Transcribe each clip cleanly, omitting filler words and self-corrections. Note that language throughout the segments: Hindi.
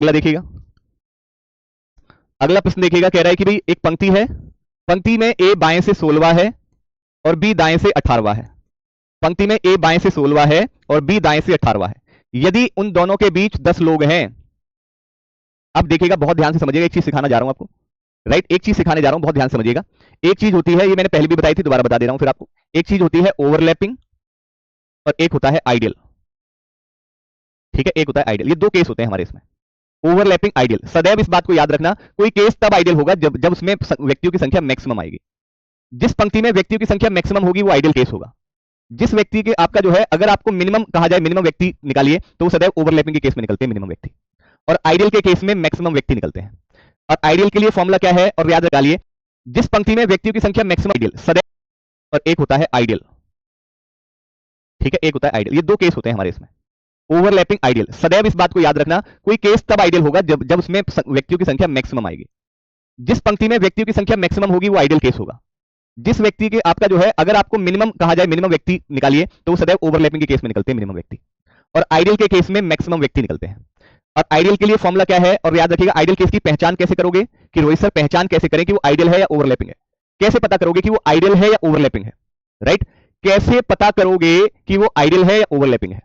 अगला देखिएगा, अगला प्रश्न देखिएगा, कह रहा है कि भाई एक पंक्ति है, पंक्ति में ए बाएं से 16वां है और बी दाएं से 18वां है। पंक्ति में ए बाएं से 16वां है और बी दाएं से 18वां है। यदि उन दोनों के बीच 10 लोग हैं, अब देखिएगा, बहुत ध्यान से समझिएगा, एक चीज सिखाना जा रहा हूं आपको, राइट, एक चीज सिखाने जा रहा हूं, बहुत ध्यान से समझिएगा। एक चीज होती है, ये मैंने पहले भी बताई थी, दोबारा बता दे रहा हूं फिर आपको। एक चीज होती है ओवरलैपिंग और एक होता है आइडियल। ठीक है, एक होता है आइडियल। ये दो केस होते हैं हमारे इसमें, ओवरलैपिंग, आइडियल। सदैव इस बात को याद रखना, कोई केस तब आइडियल होगा जब जब उसमें व्यक्तियों की संख्या मैक्सिमम आएगी। जिस पंक्ति में व्यक्तियों की संख्या मैक्सिमम होगी वो आइडियल केस होगा। जिस व्यक्ति के आपका जो है, अगर आपको मिनिमम कहा जाए, मिनिमम व्यक्ति निकालिए, तो वो सदैव ओवरलैपिंग के केस में निकलते हैं मिनिमम व्यक्ति, और आइडियल के केस में मैक्सिमम व्यक्ति निकलते हैं। और आइडियल के लिए फॉर्मूला क्या है, और याद निकालिए, जिस पंक्ति में व्यक्तियों की संख्या मैक्सिमम, आइडियल सदैव, और एक होता है आइडियल। ठीक है, एक होता है आइडियल। ये दो केस होते हैं हमारे इसमें, ओवरलैपिंग, आइडियल। सदैव इस बात को याद रखना, कोई केस तब आइडियल होगा जब जब उसमें व्यक्तियों की संख्या मैक्सिमम आएगी। जिस पंक्ति में व्यक्तियों की संख्या मैक्सिमम होगी वो आइडियल केस होगा। जिस व्यक्ति के आपका जो है, अगर आपको मिनिमम कहा जाए, मिनिमम व्यक्ति निकालिए, तो वो सदैव ओवरलैपिंग के केस में निकलते हैं मिनिमम व्यक्ति, और आइडियल के केस में मैक्सिमम व्यक्ति निकलते हैं। और आइडियल के लिए फॉर्मूला क्या है, और याद रखिएगा, आइडियल केस की पहचान कैसे करोगे, कि रोहित सर पहचान कैसे करें कि वो आइडियल है या ओवरलैपिंग है। कैसे पता करोगे कि वो आइडियल है या ओवरलैपिंग है, राइट? कैसे पता करोगे कि वो आइडियल है या ओवरलैपिंग है?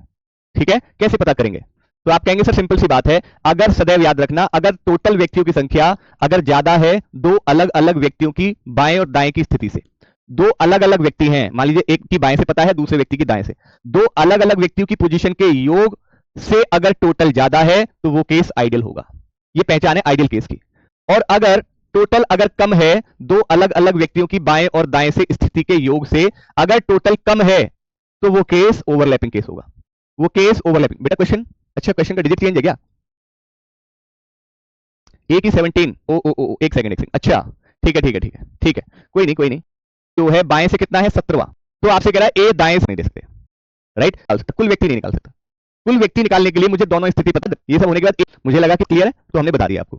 ठीक है, कैसे पता करेंगे? तो आप कहेंगे सर सिंपल सी बात है, अगर सदैव याद रखना, अगर टोटल व्यक्तियों की संख्या अगर ज्यादा है दो अलग अलग व्यक्तियों की बाएं और दाएं की स्थिति से, दो अलग अलग व्यक्ति हैं, मान लीजिए एक की बाएं से पता है, दूसरे व्यक्ति की दाएं से, दो अलग अलग व्यक्तियों की पोजीशन के योग से अगर टोटल ज्यादा है तो वो केस आइडियल होगा। ये पहचान है आइडियल केस की। और अगर टोटल अगर कम है, दो अलग अलग व्यक्तियों की बाएं और दाएं से स्थिति के योग से अगर टोटल कम है, तो वो केस ओवरलैपिंग केस होगा। वो केस ओवरलैपिंग। बेटा क्वेश्चन, अच्छा क्वेश्चन का डिजिट चेंज है क्या? ए की 17, ओ ओ ओ, एक सेकंड, एक सेकंड, अच्छा ठीक है ठीक है ठीक है ठीक है, कोई नहीं कोई नहीं। जो है बाएं से कितना है, 17वां, तो आपसे कह रहा है ए दाएं से नहीं दे सकते, राइट? कुल व्यक्ति नहीं निकाल सकता। कुल व्यक्ति निकालने के लिए मुझे दोनों स्थिति पता, ये सब होने के बाद मुझे लगा कि क्लियर है, तो हमने बता दिया आपको।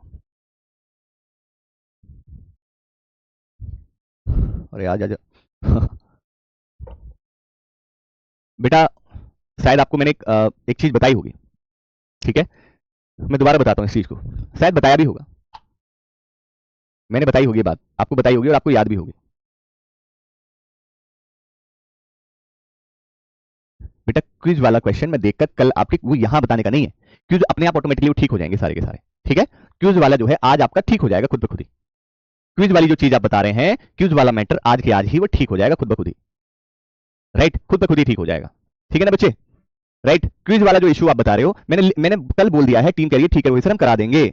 अरे आज आज बेटा शायद आपको मैंने एक चीज बताई होगी, ठीक है, मैं दोबारा बताता हूँ इस चीज को, शायद बताया भी होगा, मैंने बताई होगी बात, आपको बताई होगी और आपको याद भी होगी। बेटा क्विज वाला क्वेश्चन मैं देखकर कल आपके वो यहां बताने का नहीं है, क्विज अपने आप ऑटोमेटिकली वो ठीक हो जाएंगे सारे के सारे, ठीक है? क्विज वाला जो है आज आपका ठीक हो जाएगा खुद ब खुद ही। क्विज वाली जो चीज आप बता रहे हैं, क्विज वाला मैटर आज के आज ही वो ठीक हो जाएगा खुद ब खुद ही, राइट? खुद ब खुद ही ठीक हो जाएगा, ठीक है ना बच्चे? राइट, क्विज वाला जो इशू आप बता रहे हो, मैंने मैंने कल बोल दिया है, टीम कह रही है ठीक है रोहित सर हम करा देंगे।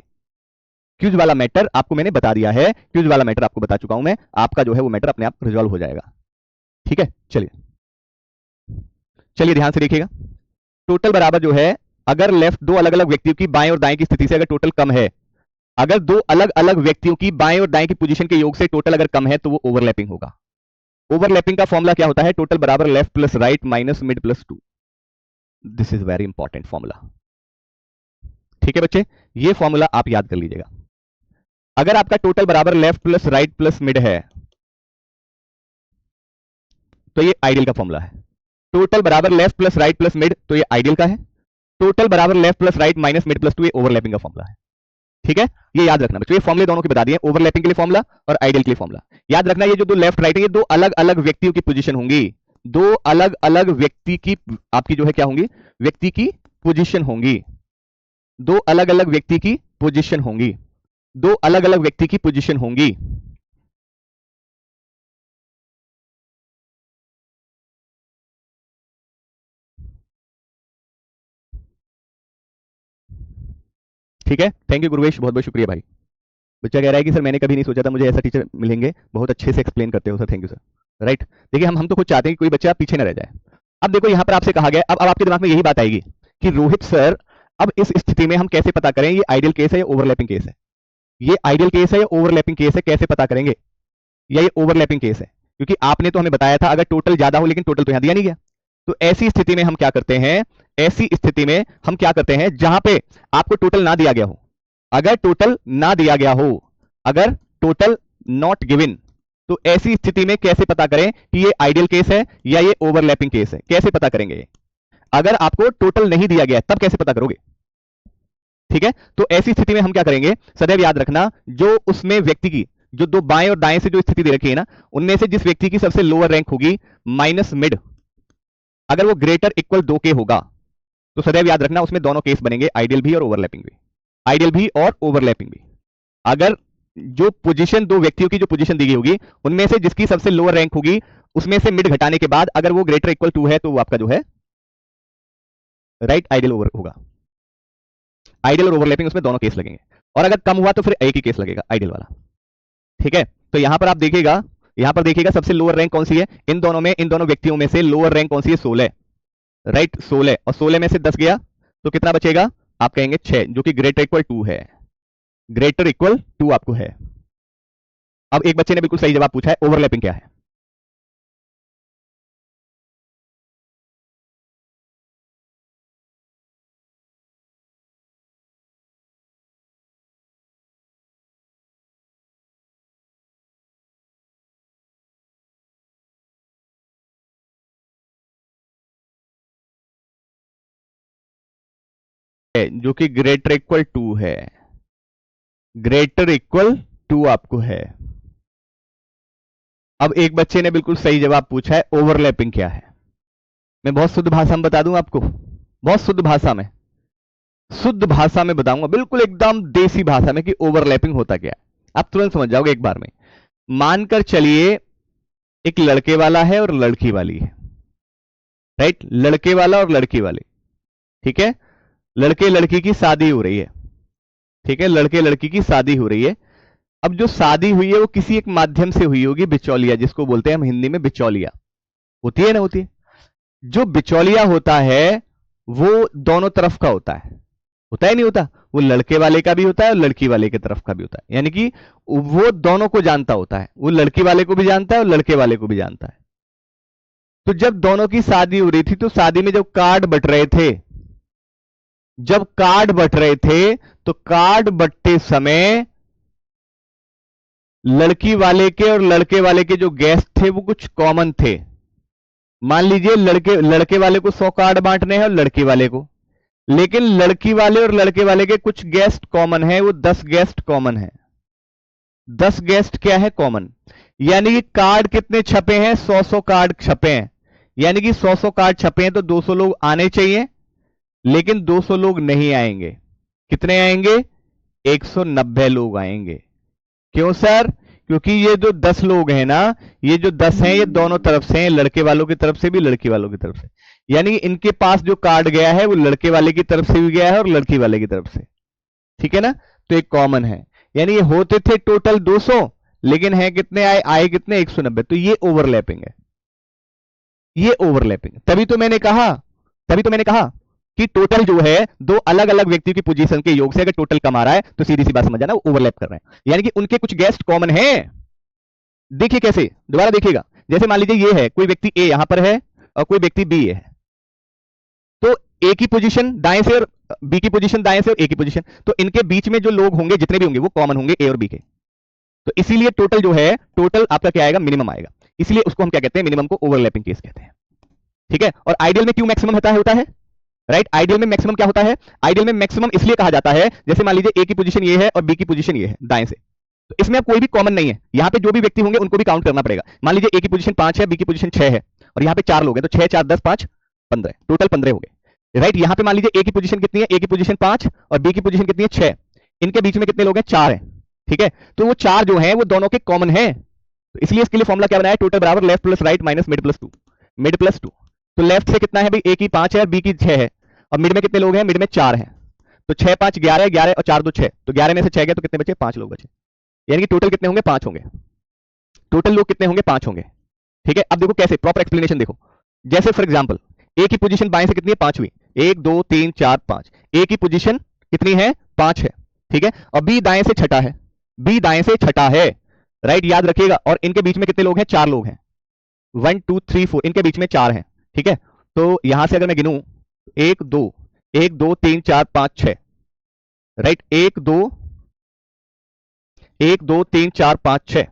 क्विज वाला मैटर आपको मैंने बता दिया है, क्विज वाला मैटर आपको बता चुका हूं मैं, आपका जो है वो मैटर अपने आप रिजॉल्व हो जाएगा, ठीक है? चलिए चलिए ध्यान से देखिएगा, टोटल बराबर जो है, अगर लेफ्ट दो अलग अलग व्यक्तियों की बाएं और दाएं की स्थिति से अगर टोटल कम है, अगर दो अलग अलग व्यक्तियों की बाएं और दाएं की पोजीशन के योग से टोटल अगर कम है, तो वो ओवरलैपिंग होगा। ओवरलैपिंग का फॉर्मूला क्या होता है, टोटल बराबर left plus right minus mid plus 2। This is very important formula, ठीक है बच्चे? ये फॉर्मूला आप याद कर लीजिएगा। अगर आपका टोटल बराबर left plus right plus mid है, तो ये आइडियल का फॉर्मूला है। टोटल बराबर left plus right plus mid, तो ये आइडियल का है। टोटल बराबर left plus right minus mid plus 2, ये ओवरलैपिंग का फॉर्मूला है, ठीक है? ये याद रखना बच्चों, ये फॉर्मूले दोनों के बता दिए, ओवरलैपिंग के लिए फॉर्मूला और आइडियल के लिए फॉर्मूला। याद रखना, ये जो दो लेफ्ट राइट है, ये दो अलग अलग व्यक्तियों की पोजीशन होंगी, दो अलग अलग व्यक्ति की आपकी जो है क्या होंगी, व्यक्ति की पोजीशन होंगी, दो अलग अलग व्यक्ति की पोजीशन होंगी, दो अलग अलग व्यक्ति की पोजीशन होंगी। ठीक है, थैंक यू गुरुवेश, बहुत बहुत शुक्रिया भाई। बच्चा कह रहा है कि सर मैंने कभी नहीं सोचा था मुझे ऐसा टीचर मिलेंगे, बहुत अच्छे से एक्सप्लेन करते हो sir, thank you sir. Right, देखिए हम तो खुद चाहते हैं कि कोई बच्चा पीछे ना रह जाए। अब देखो यहाँ पर आपसे कहा गया, अब आपके दिमाग में यही बात आएगी कि रोहित सर अब इस स्थिति में हम कैसे पता करें ये आइडियल केस है या ओवरलैपिंग केस है, ये आइडियल केस है या ओवरलैपिंग केस है, कैसे पता करेंगे? या ये ओवरलैपिंग केस है? क्योंकि आपने तो हमें बताया था अगर टोटल ज्यादा हो, लेकिन टोटल तो यहां दिया नहीं गया। तो ऐसी स्थिति में हम क्या करते हैं, ऐसी स्थिति में हम क्या करते हैं, जहां पे आपको टोटल ना दिया गया हो, अगर टोटल ना दिया गया हो, अगर टोटल नॉट गिवन, तो ऐसी स्थिति में कैसे पता करें कि ये आइडियल केस है या ये ओवरलैपिंग केस है? कैसे पता करेंगे? अगर आपको टोटल नहीं दिया गया तब कैसे पता करोगे? ठीक है, तो ऐसी स्थिति में हम क्या करेंगे, सदैव याद रखना, जो उसमें व्यक्ति की जो दो बाएं और दाएं से जो स्थिति दे रखी है ना, उनमें से जिस व्यक्ति की सबसे लोअर रैंक होगी माइनस मिड, अगर वो ग्रेटर इक्वल 2 के होगा, तो सदैव याद रखना उसमें दोनों केस बनेंगे, आइडियल भी और ओवरलैपिंग भी, आइडियल भी और ओवरलैपिंग भी। अगर जो पोजीशन, दो व्यक्तियों की जो पोजीशन दी गई होगी, उनमें से जिसकी सबसे लोअर रैंक होगी, उसमें से मिड घटाने के बाद अगर वो ग्रेटर इक्वल 2 है, तो वो आपका जो है राइट आइडियल ओवर होगा। आइडियल और ओवरलैपिंग उसमें दोनों केस लगेंगे, और अगर कम हुआ तो फिर एक ही केस लगेगा, आइडियल वाला। ठीक है, तो यहां पर आप देखिएगा, यहां पर देखिएगा सबसे लोअर रैंक कौन सी है, इन दोनों में, इन दोनों व्यक्तियों में से लोअर रैंक कौन सी है, 16, राइट 16, और 16 में से 10 गया तो कितना बचेगा, आप कहेंगे 6, जो कि ग्रेटर इक्वल 2 है, ग्रेटर इक्वल 2 आपको है। अब एक बच्चे ने बिल्कुल सही जवाब पूछा है, ओवरलैपिंग क्या है। जो कि ग्रेटर इक्वल 2 है, ग्रेटर इक्वल 2 आपको है। अब एक बच्चे ने बिल्कुल सही जवाब पूछा है, ओवरलैपिंग क्या है। मैं बहुत शुद्ध भाषा में बता दूं आपको, बहुत शुद्ध भाषा में, शुद्ध भाषा में बताऊंगा, बिल्कुल एकदम देसी भाषा में कि ओवरलैपिंग होता क्या है, आप तुरंत समझ जाओगे एक बार में। मानकर चलिए एक लड़के वाला है और लड़की वाली है, राइट, लड़के वाला और लड़की वाली, ठीक है, लड़के लड़की की शादी हो रही है, ठीक है, लड़के लड़की की शादी हो रही है। अब जो शादी हुई है वो किसी एक माध्यम से हुई होगी, बिचौलिया, जिसको बोलते हैं हम हिंदी में बिचौलिया, होती है ना, होती है। जो बिचौलिया होता है वो दोनों तरफ का होता है नहीं होता, वो लड़के वाले का भी होता है और लड़की वाले की तरफ का भी होता है, यानी कि वो दोनों को जानता होता है, वो लड़की वाले को भी जानता है और लड़के वाले को भी जानता है। तो जब दोनों की शादी हो रही थी, तो शादी में जब कार्ड बट रहे थे, जब कार्ड बट रहे थे, तो कार्ड बटते समय लड़की वाले के और लड़के वाले के जो गेस्ट थे वो कुछ कॉमन थे। मान लीजिए लड़के वाले को 100 कार्ड बांटने हैं और लड़की वाले को, लेकिन लड़की वाले और लड़के वाले के कुछ गेस्ट कॉमन है, वो 10 गेस्ट कॉमन है। 10 गेस्ट क्या है, कॉमन, यानी कि कार्ड कितने छपे हैं, 100 कार्ड छपे हैं, यानी कि 100 कार्ड छपे हैं तो 200 लोग आने चाहिए, लेकिन 200 लोग नहीं आएंगे। कितने आएंगे, 190 लोग आएंगे। क्यों सर, क्योंकि ये जो 10 लोग हैं ना, ये जो 10 हैं ये दोनों तरफ से हैं, लड़के वालों की तरफ से भी लड़की वालों की तरफ से, यानी इनके पास जो कार्ड गया है वो लड़के वाले की तरफ से भी गया है और लड़की वाले की तरफ से, ठीक है ना, तो एक कॉमन है। यानी ये होते थे टोटल 200, लेकिन है कितने आए कितने, 190, तो ये ओवरलैपिंग है, ये ओवरलैपिंग। तभी तो मैंने कहा कि टोटल जो है दो अलग अलग व्यक्तियों की पोजीशन के योग से अगर टोटल कम आ रहा है तो सीधी सी बात समझ जाना वो ओवरलैप कर रहे हैं, यानी कि उनके कुछ गेस्ट कॉमन हैं। देखिए कैसे, दोबारा देखिएगा, जैसे मान लीजिए ये है, कोई व्यक्ति ए यहां पर है और कोई व्यक्ति बी है, तो ए की पोजीशन दाएं से और बी की पोजीशन दाएं से और ए की पोजीशन, तो इनके बीच में जो लोग होंगे जितने भी होंगे वो कॉमन होंगे ए और बी के, तो इसीलिए टोटल जो है, टोटल आपका क्या आएगा, मिनिमम आएगा, इसलिए उसको हम क्या कहते हैं, मिनिमम को ओवरलैपिंग केस कहते हैं। ठीक है, और आइडियल में क्यों मैक्सिमम होता है राइट, आइडियल में मैक्सिमम क्या होता है, आइडियल में मैक्सिमम इसलिए कहा जाता है, जैसे मान लीजिए ए की पोजीशन ये है और बी की पोजीशन ये है दाएं से, तो इसमें अब कोई भी कॉमन नहीं है, यहां पे जो भी व्यक्ति होंगे उनको भी काउंट करना पड़ेगा। मान लीजिए ए की पोजीशन 5 है, बी की पोजीशन 6 है, और यहां पे 4 लोग हैं, तो 6 4 10 5 15, टोटल 15 हो गए, राइट। यहां पे मान लीजिए ए की पोजीशन कितनी है, ए की पोजीशन 5 और बी की पोजीशन कितनी है 6, इनके बीच में कितने लोग हैं, 4 है, ठीक है, तो वो 4 जो है वो दोनों के कॉमन है, तो इसलिए इसके लिए फॉर्मुला क्या बनाया, टोटल बराबर left plus right minus mid plus 2, mid plus 2, तो लेफ्ट से कितना है भाई, ए की 5 है और बी की 6 है, और मिड में कितने लोग हैं, मिड में 4 हैं, तो 6 5 11 11 और 4 2 6, तो 11 में से 6 गए तो कितने बचे, 5 लोग बचे, यानी कि टोटल कितने होंगे, 5 होंगे, टोटल लोग कितने होंगे, 5 होंगे। ठीक है, अब देखो कैसे, प्रॉपर एक्सप्लेनेशन देखो, जैसे फॉर एग्जांपल ए की पोजीशन बाएं से कितनी है, 5वीं, 1 2 3 4 5, ए की पोजीशन कितनी है, 5 है, ठीक है, और बी दाएं से छठा है, बी दाएं से छठा है, राइट, याद रखिएगा, और इनके बीच में कितने लोग हैं, 4 लोग हैं, 1 2 3 4, इनके बीच में 4 हैं, ठीक है, तो यहां से अगर मैं गिनूं 1 2 1 2 3 4 5 6, राइट, 1 2 1 2 3 4 5 6,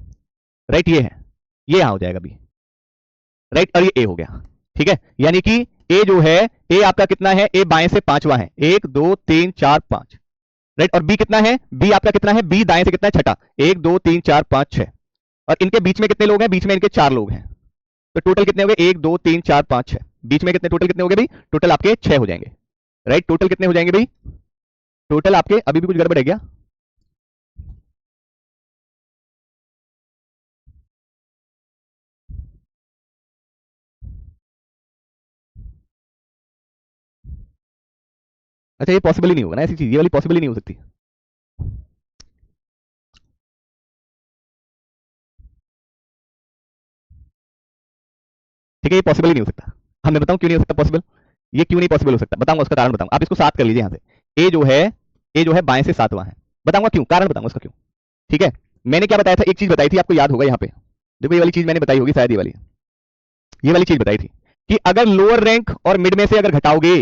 राइट, ये है, ये यहां हो जाएगा बी, राइट, और ये ए हो गया, ठीक है, यानी कि ए जो है, ए आपका कितना है, ए बाएं से 5वां है, 1 2 3 4 5, राइट, और बी कितना है, बी आपका कितना है, बी दाएं से कितना है, छठा, 1 2 3 4 5 6, और इनके बीच में कितने लोग हैं, बीच में इनके 4 लोग हैं, तो टोटल कितने हो गए, 1 2 3 4 5 6, बीच में कितने, टोटल कितने हो गए भाई, टोटल आपके 6 हो जाएंगे। राइट, टोटल कितने हो जाएंगे भाई, टोटल आपके, अभी भी कुछ गड़बड़ है क्या, अच्छा ये पॉसिबल ही नहीं होगा ना, ऐसी चीज ये वाली पॉसिबल ही नहीं हो सकती। ठीक है, ये पॉसिबल ही नहीं हो सकता। हम मैं बताऊं क्यों नहीं हो सकता पॉसिबल, ये क्यों नहीं पॉसिबल हो सकता, बताऊंगा उसका कारण बताऊंगा। आप इसको सात कर लीजिए यहाँ से, ए जो है बाएं से सातवां है, बताऊंगा क्यों, कारण बताऊंगा उसका क्यों। ठीक है, मैंने क्या बताया था, एक चीज बताई थी आपको याद होगा, यहाँ पे देखो ये वाली चीज मैंने बताई होगी शायद, ये वाली चीज बताई थी कि अगर लोअर रैंक और मिड में से अगर घटाओगे,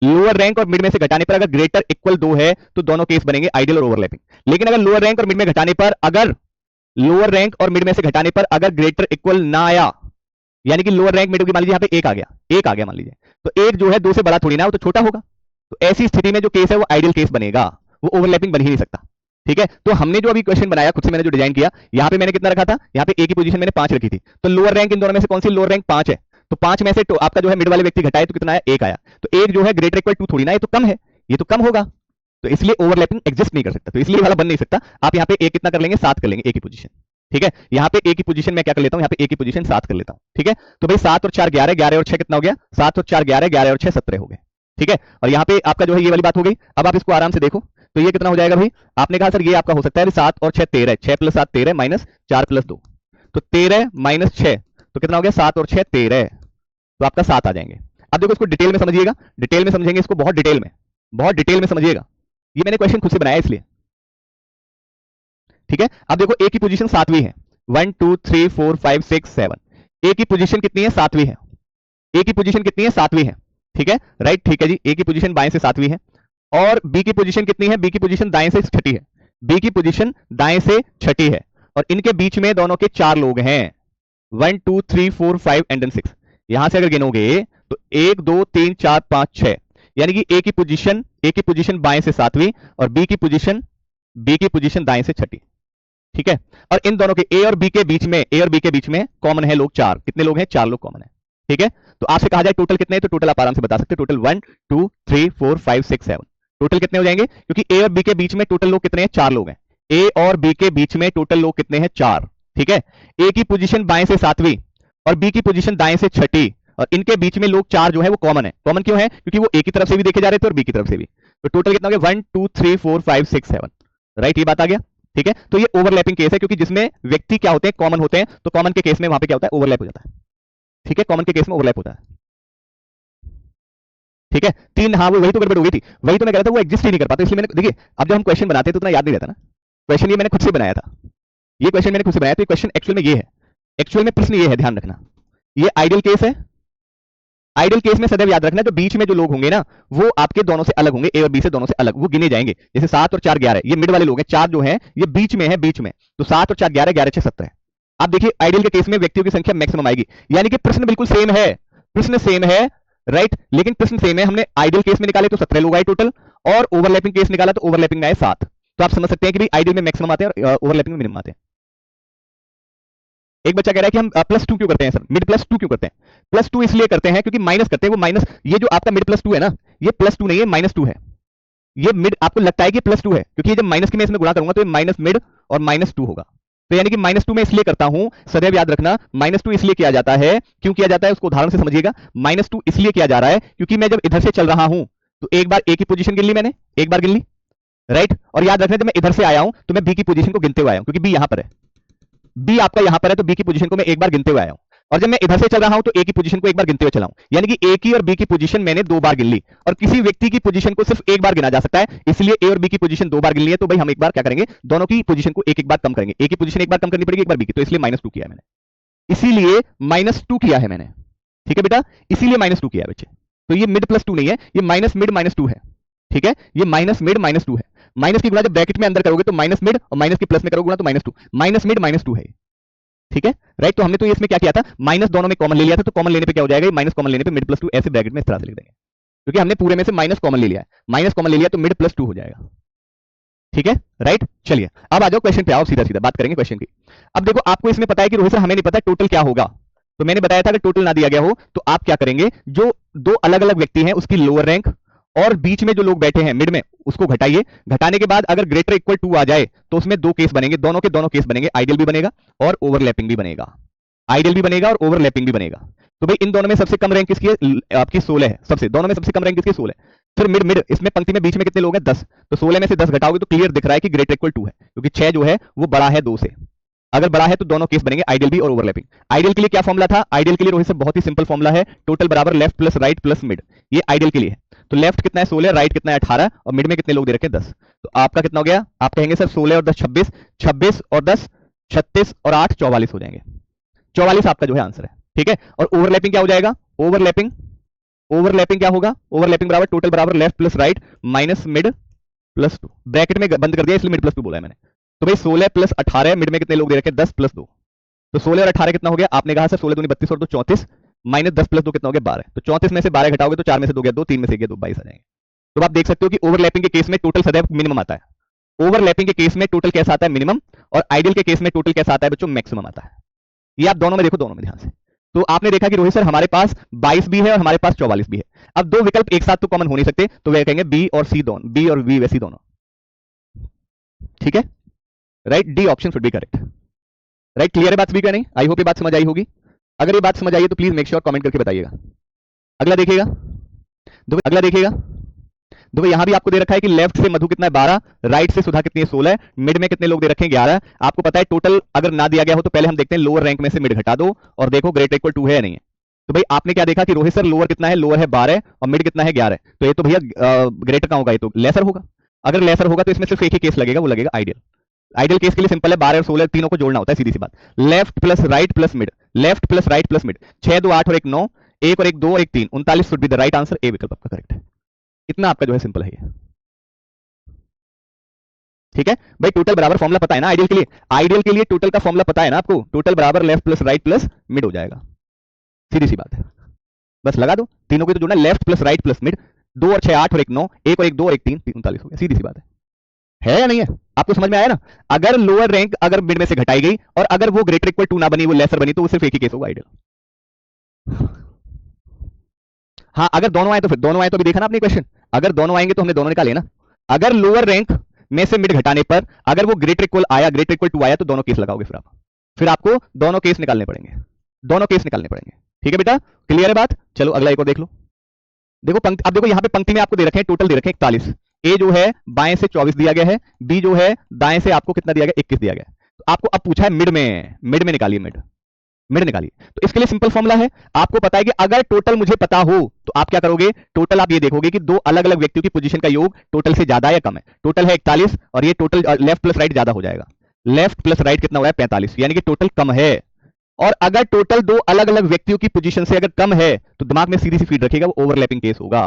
लोअर रैंक और मिड में से घटाने पर अगर ग्रेटर इक्वल 2 है तो दोनों केस बनेंगे आइडियल और ओवरलैपिंग। लेकिन अगर लोअर रैंक और मिड में घटाने पर, अगर लोअर रैंक और मिड में से घटाने पर अगर ग्रेटर इक्वल ना आया, यानी कि लोअर रैंक मिड की मान लीजिए यहाँ पे एक आ गया, एक आ गया मान लीजिए, तो एक जो है 2 से बड़ा थोड़ी ना, वो तो छोटा होगा, तो ऐसी स्थिति में जो केस है वो आइडियल केस बनेगा, वो ओवरलैपिंग बन ही नहीं सकता। ठीक है, तो हमने जो अभी क्वेश्चन बनाया खुद से, मैंने जो डिजाइन किया, यहाँ पे मैंने कितना रखा था, यहाँ पे ए की पोजीशन मैंने 5 रखी थी, तो लोअर रैंक इन दोनों में से कौन सी, लोअर रैंक 5 है, तो 5 में से तो आपका जो है मिड वाले व्यक्ति घटाए तो कितना आया, एक आया, तो एक जो है ग्रेटर इक्वल 2 थोड़ी ना, ये तो कम है, ये तो कम होगा, तो इसलिए ओवरलैपिंग एग्जिस्ट नहीं कर सकता, तो इसलिए वाला बन नहीं सकता। आप यहाँ पे एक कितना कर लेंगे, 7 कर लेंगे ए की पोजीशन। ठीक है, यहाँ पे ए की पोजीशन में क्या कर लेता हूँ, यहाँ पे ए की पोजीशन 7 कर लेता हूँ। ठीक है, तो भाई 7 और 4 11, 11 और 6 कितना हो गया, 7 और 4 11, 11 और 6 17 हो गए। ठीक है, और यहाँ पे आपका जो है ये वाली बात हो गई। अब आप इसको आराम से देखो, तो ये कितना हो जाएगा भाई, आपने कहा सर ये आपका हो सकता है 7 और 6 13, 6 प्लस 7 13 माइनस 4 प्लस 2, तो 13 माइनस 6 तो कितना हो गया, 7 और 6 13, तो आपका 7 आ जाएंगे। अब देखो इसको डिटेल में समझिएगा, डिटेल में समझेंगे इसको, बहुत डिटेल में, बहुत डिटेल में समझिएगा, ये मैंने क्वेश्चन खुद से बनाया इसलिए। ठीक है, अब देखो ए की पोजीशन 7वीं है, 1 2 3 4 5 6 7, ए की पोजीशन कितनी है, 7वीं है, ए की पोजीशन कितनी है, 7वीं है। ठीक है, राइट, ठीक है जी, ए की पोजीशन बाएं से 7वीं है, और बी की पोजीशन कितनी है, बी की पोजीशन दाएं से छठी है, बी की पोजीशन दाएं से छठी है, और इनके बीच में दोनों के 4 लोग हैं, 1 2 3 4 5 एंड देन 6, यहां से अगर गिनोगे तो 1 2 3 4 5 6, यानी कि ए की पोजीशन बाएं से 7वीं और बी की पोजीशन दाएं से छठी। ठीक है, और इन दोनों के ए और बी के बीच में, ए और बी के बीच में कॉमन है लोग 4, कितने लोग हैं, 4 लोग कॉमन है। ठीक है, तो आपसे कहा जाए टोटल कितने हैं, तो टोटल आप आराम से बता सकते हैं, टोटल 1 2 3 4 5 6 7, टोटल कितने हो जाएंगे, क्योंकि ए और बी के बीच में टोटल लोग कितने हैं, 4 लोग हैं, ए और बी के बीच में टोटल लोग कितने हैं, 4। ठीक है, ए की पोजीशन बाएं से 7वीं और बी की पोजीशन दाएं से छठी, और इनके बीच में लोग 4 जो है वो कॉमन है। कॉमन क्यों है, क्योंकि वो ए की तरफ से भी देखे जा रहे थे और बी की तरफ से भी, तो टोटल कितना हो गया, 1 2 3 4 5 6 7। राइट, ये बात आ गया। ठीक है, तो ये ओवरलैपिंग केस है, क्योंकि जिसमें व्यक्ति क्या होते हैं, कॉमन होते हैं, तो कॉमन के केस में वहां पे क्या होता है, ओवरलैप हो जाता है। ठीक है, कॉमन के केस में ओवरलैप होता है। ठीक है, तीन, हाँ वो वही तो गड़बड़ हो गई थी, वही तो मैं कह रहा था, वो एग्जिस्ट ही नहीं कर पाता, इसलिए मैंने, देखिए अब जब हम क्वेश्चन बनाते हैं तो उतना याद नहीं रहता ना, क्वेश्चन ये मैंने खुद से बनाया था, ये क्वेश्चन मैंने खुद से बनाया, तो ये क्वेश्चन एक्चुअल में ये है, एक्चुअल में प्रश्न ये है, ध्यान रखना, ये आइडियल केस है। आइडियल केस में सदैव याद रखना, जो बीच में जो लोग होंगे ना, वो आपके दोनों से अलग होंगे, ए और बी से दोनों से अलग, वो गिने जाएंगे, जैसे 7 और 4 11, ये मिड वाले लोग हैं, 4 जो हैं ये बीच में है, बीच में, तो 7 और 4 11, 11 6 17। आप देखिए आइडियल के केस में व्यक्तियों की संख्या मैक्सिमम आएगी, यानी कि प्रश्न बिल्कुल सेम है, प्रश्न सेम है, राइट, लेकिन प्रश्न सेम है, हमने आइडियल केस में निकाले तो 17 लोग आए टोटल, और ओवरलैपिंग केस निकाला तो ओवरलैपिंग में आए 7, तो आप समझ सकते हैं कि भाई आइडियल में मैक्सिमम आते हैं और ओवरलैपिंग में मिनिमम आते हैं। एक बच्चा कह रहा है कि हम +2 क्यों करते हैं सर, मिड +2 क्यों करते हैं, +2 इसलिए करते हैं क्योंकि माइनस करते हैं, वो माइनस, ये जो आपका मिड +2 है ना, ये +2 नहीं है, -2 है, ये मिड आपको लगता है कि +2 है, क्योंकि ये जब माइनस की मैं इसमें गुणा करूंगा तो ये माइनस मिड और -2 होगा, तो यानी कि -2 में इसलिए करता हूं, सदैव याद रखना, -2 इसलिए किया जाता है, क्यों किया जाता है उसको उदाहरण से समझिएगा, -2 इसलिए किया जा रहा है क्योंकि मैं जब इधर से चल रहा हूं तो एक बार ए की पोजीशन गिन ली मैंने, एक बार गिन ली, राइट, और याद रखना जब मैं इधर से आया हूं तो मैं बी की पोजीशन को गिनते हुए आया हूं, क्योंकि बी यहां पर है, बी आपका यहां पर है, तो बी की पोजीशन को मैं एक बार गिनते हुए आया हूं, और जब मैं इधर से चल रहा हूं तो ए की पोजीशन को एक बार गिनते हुए चला हूं, यानी कि ए की और बी की पोजीशन मैंने 2 बार गिन ली, और किसी व्यक्ति की पोजीशन को सिर्फ एक बार गिना जा सकता है, इसलिए ए और बी की पोजीशन 2 बार गिन ली है, तो भाई हम एक बार क्या करेंगे, दोनों की पोजीशन को एक एक बार कम करेंगे, ए की पोजीशन एक बार कम करनी पड़ेगी, एक बार बी की, तो इसलिए -2 किया है मैंने, इसीलिए -2 किया है मैंने। ठीक है बेटा, इसीलिए -2 किया है बच्चे, तो ये मिड +2 नहीं है, ये माइनस मिड -2 है। ठीक है, ये माइनस मिड -2 है, माइनस की गुणा जब ब्रैकेट में अंदर करोगे तो माइनस मिड, और माइनस की प्लस में करोगे गुणा तो -2, माइनस मिड -2 है। ठीक है, राइट, तो हमने तो इसमें क्या किया था, माइनस दोनों में कॉमन ले लिया था, तो कॉमन लेने पे क्या हो जाएगा, माइनस कॉमन लेने पे मिड +2 ऐसे ब्रैकेट में इस तरह से लिख देंगे, क्योंकि हमने पूरे में से माइनस कॉमन ले लिया है, माइनस कॉमन ले लिया तो मिड +2 हो जाएगा। ठीक है, राइट। चलिए अब आ जाओ क्वेश्चन पे, आओ सीधा सीधा बात करेंगे क्वेश्चन की। अब देखो आपको इसमें पता है कि रोहित सर हमें नहीं पता टोटल क्या होगा, तो मैंने बताया था कि टोटल ना दिया गया हो तो आप क्या करेंगे, जो दो अलग अलग व्यक्ति हैं उसकी लोअर रैंक और बीच में जो लोग बैठे हैं मिड में उसको घटाइए, घटाने के बाद अगर ग्रेटर इक्वल टू आ जाए तो उसमें दो केस बनेंगे, दोनों के दोनों केस बनेंगे, आइडियल भी बनेगा और ओवरलैपिंग भी बनेगा, आइडियल भी बनेगा और ओवरलैपिंग भी बनेगा। तो भाई इन दोनों में सबसे कम रैंक किसकी है, आपकी 16 है, सबसे दोनों में सबसे कम रैंक किसकी 16 है। फिर मिड मिड इसमें पंक्ति में बीच में कितने लोग हैं 10, तो 16 में से 10 घटाओगे तो क्लियर दिख रहा है कि ग्रेटर इक्वल 2 है, क्योंकि 6 जो है वो बड़ा है 2 से, अगर बड़ा है तो दोनों केस बनेंगे आइडियल भी और ओवरलैपिंग। आइडियल के लिए क्या फॉर्मूला था, आइडियल के लिए रोहित सर बहुत ही सिंपल फॉर्मूला है, टोटल बराबर left plus right plus mid, ये आइडियल के लिए है। तो लेफ्ट कितना है 16, राइट कितना है 18 और मिड में कितने लोग दे रखे हैं 10, तो आपका कितना हो गया, आप कहेंगे सर 16 और 10 26, 26 और 10 36 और 8 44 हो जाएंगे, 44 आपका जो है आंसर है, ठीक है। और ओवरलैपिंग क्या हो जाएगा, ओवरलैपिंग, ओवरलैपिंग क्या होगा, ओवरलैपिंग बराबर टोटल बराबर left plus right minus mid plus 2, bracket में बंद कर दिया इसलिए मिड प्लस 2 बोला है मैंने। तो भाई 16 प्लस 18, मिड में कितने लोग दे रखे हैं 10 प्लस 2, तो 16 और 18 कितना हो गया, आपने कहा सर 16 दूनी 32 और 2 34 माइनस 10 प्लस 2 कितना हो गया 12, तो 34 में से 12 घटाओगे तो 4 में से 2 गया 2, 3 में से गया 2, 22 आ जाएंगे। तो आप देख सकते हो कि ओवरलैपिंग के केस में टोटल सदैव मिनिमम आता है, ओवरलैपिंग के केस में टोटल कैसा आता है मिनिमम, और आइडियल के केस में टोटल कैसा आता है बच्चों मैक्सिमम आता है। ये आप दोनों में देखो, दोनों में ध्यान से। तो आपने देखा कि रोहित सर हमारे पास 22 भी है और हमारे पास 44 भी है, अब दो विकल्प एक साथ तो कॉमन हो नहीं सकते, तो वे कहेंगे बी और सी दोनों, बी और बी वैसी दोनों, ठीक है, right, D option should be correct, right. Clear है बात सभी का, नहीं, आई होप ये बात समझ आई होगी, अगर ये बात समझ आई है तो प्लीज मेक श्योर कमेंट करके बताइएगा। अगला देखिएगा, अगला देखिएगा, देखो यहां भी आपको दे रखा है कि लेफ्ट से मधु कितना है 12, राइट से सुधा कितनी है 16, मिड में कितने लोग दे रखे हैं 11, आपको पता है टोटल अगर ना दिया गया हो तो पहले हम देखते हैं लोअर रैंक में से मिड घटा दो और देखो ग्रेटर इक्वल 2 है या नहीं है। तो भाई आपने क्या देखा कि रोहित सर लोअर कितना है, लोअर है 12 और मिड कितना है 11, तो ये तो भैया ग्रेटर का होगा, ये तो लेसर होगा, अगर लेसर होगा तो इसमें सिर्फ एक ही केस लगेगा, वो लगेगा आइडियल। आइडियल केस के लिए सिंपल है, 12 और 16 तीनों को जोड़ना होता है, सीधी सी बात, left plus right plus mid, left plus right plus mid, 6 2 8 और 1 9, 1 और 1 2 और 1 3, 39 should be the right answer, A विकल्प आपका करेक्ट है। इतना आपका जो है सिंपल है ये, ठीक है भाई। टोटल बराबर फॉर्मूला पता है ना आइडियल के लिए, आइडियल के लिए टोटल का फॉर्मूला पता है ना आपको, टोटल बराबर left plus right plus mid हो जाएगा, सीधी सी बात है, बस लगा दो, तीनों को तो जोड़ना, left plus right plus mid, 2 और 6 8 और 1 9, 1 और 1 2 और 1 3, 39 हो गया, सीधी सी बात है या नहीं है, आपको समझ में आया ना। अगर लोअर रैंक अगर मिड में से घटाई गई और अगर वो ग्रेटर इक्वल टू ना बनी, वो लेसर बनी, तो वो सिर्फ एक ही केस होगा आइडियल। हाँ अगर दोनों आए तो फिर दोनों आए तो भी देखा ना आपने क्वेश्चन, अगर दोनों आएंगे तो हमने दोनों निकाले ना, अगर लोअर रैंक में से मिड घटाने पर अगर वो ग्रेटर इक्वल आया, ग्रेटर इक्वल टू आया तो दोनों केस लगाओगे, फिर आपको दोनों केस निकालने पड़ेंगे, दोनों केस निकालने पड़ेंगे, ठीक है बेटा, क्लियर है बात। चलो अगला एक और देख लो, देखो पंक्ति, अब देखो यहां पे पंक्ति में आपको दे रखे हैं टोटल दे रखे हैं 41, ए जो है बाएं से 24 दिया गया है, बी जो है दाएं से आपको कितना दिया गया 21 दिया गया है, तो आपको अब पूछा है मिड में निकालिए, मिड निकालिए। तो इसके लिए सिंपल फॉर्मूला है, आपको पता है कि अगर टोटल मुझे पता हो तो आप क्या करोगे, टोटल आप ये देखोगे कि दो अलग अलग व्यक्तियों की पोजीशन का योग टोटल से ज्यादा या कम है, टोटल है 41 और ये टोटल लेफ्ट प्लस राइट ज्यादा हो जाएगा, लेफ्ट प्लस राइट कितना हो रहा है 45, यानी कि टोटल कम है, और अगर टोटल दो अलग अलग व्यक्तियों की पोजीशन से अगर कम है तो दिमाग में सीधी सी फीड रखेगा, वो ओवरलैपिंग केस होगा,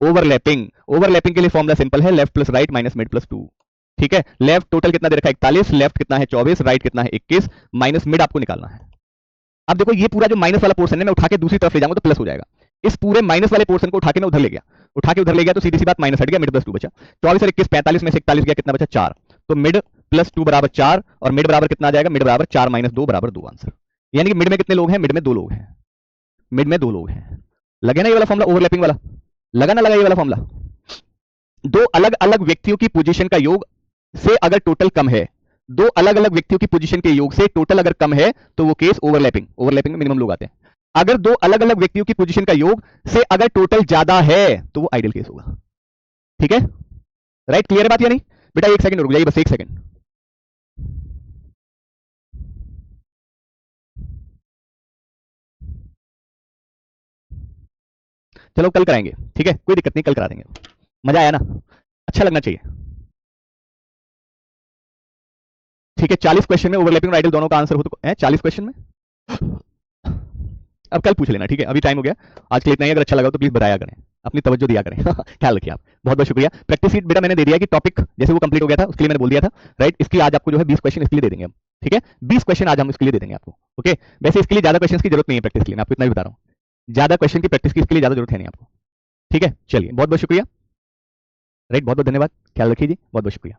ओवरलैपिंग, ओवरलैपिंग के लिए फॉर्मूला सिंपल है, left plus right minus mid plus 2, ठीक है। लेफ्ट टोटल कितना दे रखा है 41, लेफ्ट कितना है 24, राइट कितना है 21, माइनस मिड आपको निकालना है। अब देखो ये पूरा जो माइनस वाला पोर्शन है मैं उठा के दूसरी तरफ ले जाऊंगा तो प्लस हो जाएगा, इस पूरे माइनस वाले पोर्शन को उठा के मैं उधर ले गया, उठा के उधर ले गया तो सीधी सी बात माइनस हट गया, मिड प्लस 2 बचा, 24 और 21 45 में से 41 गया, कितना बचा 4, तो मिड प्लस 2 बराबर 4 और मिड बराबर कितना आ जाएगा, मिड बराबर 4 माइनस 2 बराबर 2 आंसर, यानी कि मिड में कितने लोग हैं, मिड में 2 लोग हैं, मिड में 2 लोग हैं, लगे ना ये वाला फॉर्मूला ओवरलैपिंग वाला, लगा ना लगा ये वाला फॉर्मूला, दो अलग अलग व्यक्तियों की पोजीशन का योग से अगर टोटल कम है, दो अलग अलग व्यक्तियों की पोजीशन के योग से टोटल अगर कम है तो वो केस ओवरलैपिंग, ओवरलैपिंग में मिनिमम लोग आते हैं, अगर दो अलग अलग व्यक्तियों की पोजीशन का योग से अगर टोटल ज्यादा है तो वो आइडियल केस होगा, ठीक है, राइट, क्लियर है बात या नहीं बेटा, एक सेकंड रुक जाइए, बस एक सेकंड, चलो कल कराएंगे, ठीक है, कोई दिक्कत नहीं, कल करा देंगे, मजा आया ना, अच्छा लगना चाहिए, ठीक है। 40 क्वेश्चन में ओवरलैपिंग और आइडियल दोनों का आंसर हो तो 40 क्वेश्चन में, अब कल पूछ लेना, ठीक है, अभी टाइम हो गया, आज के लिए इतना ही, अगर अच्छा लगा तो प्लीज बताया करें, अपनी तवज्जो दिया करें, ख्याल रखिए आप, बहुत बहुत शुक्रिया। प्रैक्टिस शीट बेटा मैंने दे दिया कि टॉपिक जैसे वो कंप्लीट हो गया था उसके लिए मैंने बोल दिया था, राइट, इसकी आज आपको जो है 20 क्वेश्चन इसके लिए दे देंगे हम, ठीक है, 20 क्वेश्चन आज हम इसके लिए दे देंगे आपको, ओके। वैसे इसके लिए ज्यादा क्वेश्चन की जरूरत नहीं है प्रैक्टिस के लिए, मैं आपको इतना भी बता रहा हूँ, ज्यादा क्वेश्चन की प्रैक्टिस की इसके लिए ज्यादा जरूरत है नहीं आपको, ठीक है। चलिए बहुत बहुत शुक्रिया, राइट, बहुत बहुत धन्यवाद, ख्याल रखिए जी, बहुत बहुत शुक्रिया।